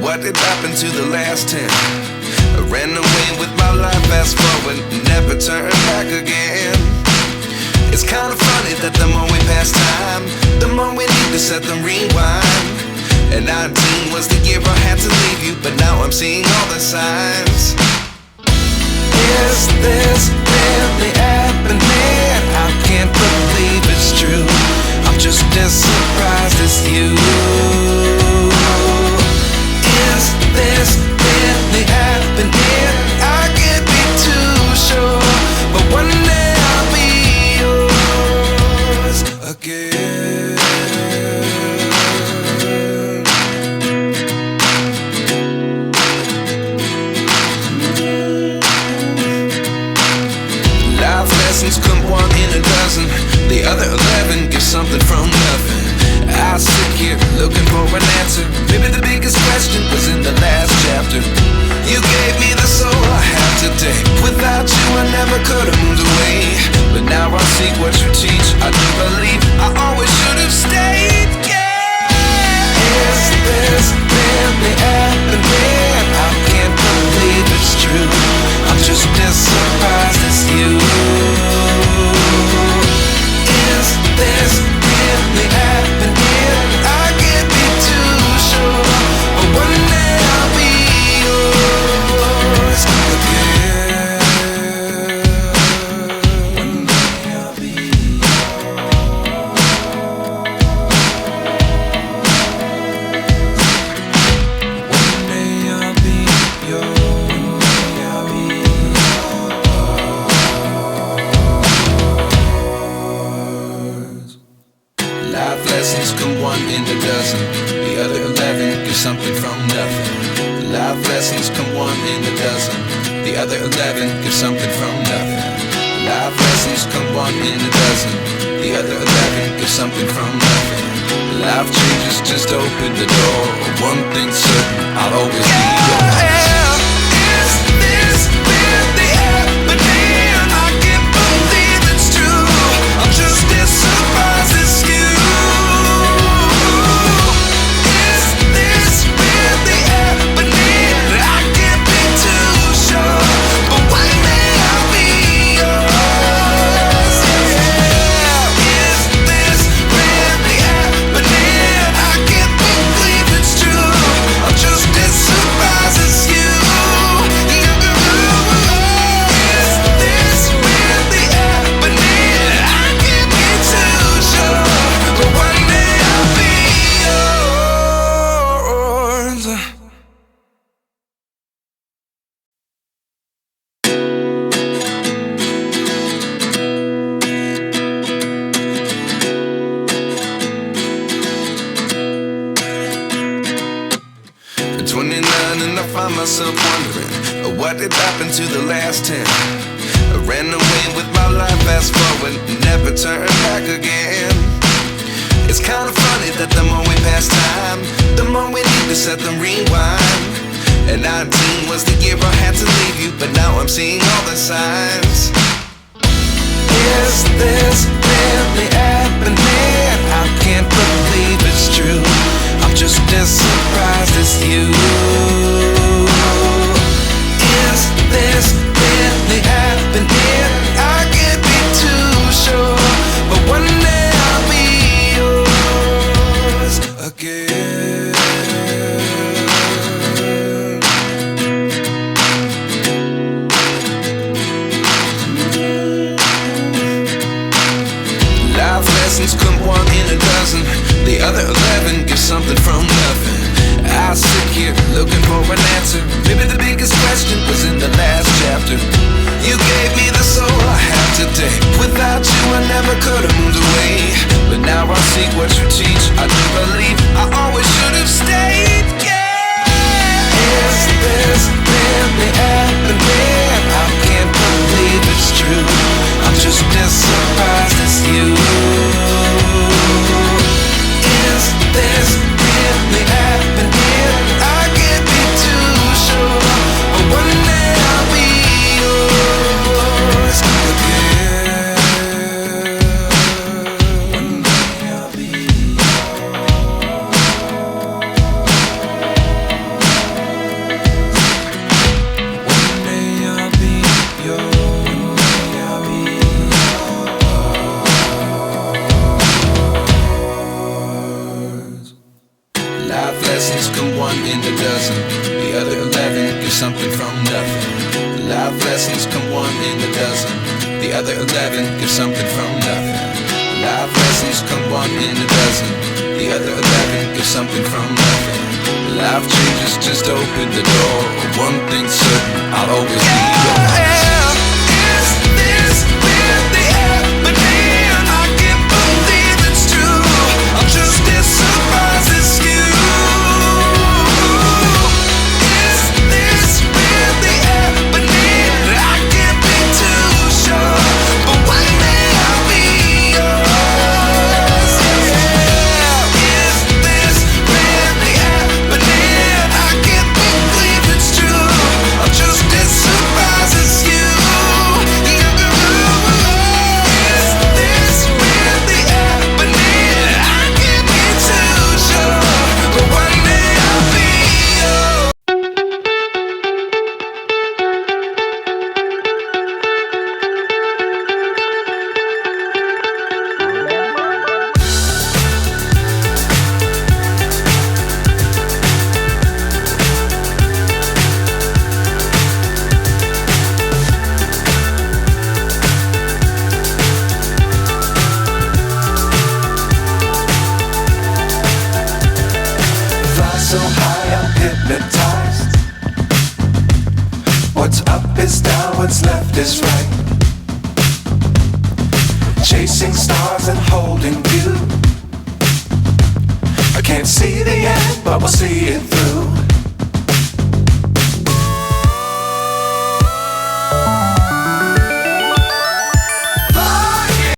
What did happen to the last 10? I ran away with my life, fast forward, never turn back again. It's kinda funny that the more we pass time, the more we need to set the rewind. And 19 was the year I had to leave you, but now I'm seeing all the signs. Is this really happening? I can't believe it's true. I'm just as surprised as you. Is this really happening? I can't be too sure, but one day I'll be yours again. Life lessons come one in a dozen. The other 11 give something from nothing. I sit here looking for an answer. Maybe the biggest question was in the last chapter. You gave me the soul I have today. Without you I never could have moved away. But now I see what you teach. I do believe I always should have stayed. Yeah. Is this really happening? I can't believe it's true. I'm just as surprised as you. Is this really happening? I can't be too sure, but one day I'll be yours again. One day I'll be yours. One day I'll be yours. I'll be yours. Life lessons come one in a dozen. The other 11 give something from nothing. Life lessons come one in a dozen. The other 11 give something from nothing. Life lessons come one in a dozen. The other 11 give something from nothing. Life changes, just open the door. One thing's certain, I'll always be yours. Is this really happening? I can't believe it's true. I'm just as surprised as you. Is this really happening? I can't be too sure, but one day I'll be yours. Yeah. Is this really happening? I can't believe it's true. I'm just as surprised as you. Is this really happening? I can't be too sure, but one day I'll be yours. 29 and I find myself wondering, what did happen to the last 10? I ran away with my life, fast forward, never turn back again. It's kinda funny that the more we pass time, the more we need to set the rewind. And 19 was the year I had to leave you, but now I'm seeing all the signs. Is this really happening? I can't believe it's true. I'm just as surprised as you. Is this really happening? I can't be too sure, but one day I'll be yours again. Life lessons come one in a dozen. The other 11 give something from nothing. I sit here a dozen. The other 11 get something from nothing. Life lessons come one in a dozen. The other 11 get something from nothing. Life lessons come one in a dozen. The other 11 get something from nothing. Life changes just open the door. One thing's certain, I'll always be yours. Is this really happening? I can't believe it's true. I'm just as surprised as you. Is this really happening? I can't be too sure, but one day I'll be yours. Yeah. Is this really happening? I can't believe it's true. I'm just as surprised as you. Is this really happening? I can't be too sure, but one day I'll be yours. Fly so high, I'm hypnotized. What's up is down, what's left is right. Chasing stars and holding you. I can't see the end, but we'll see it through.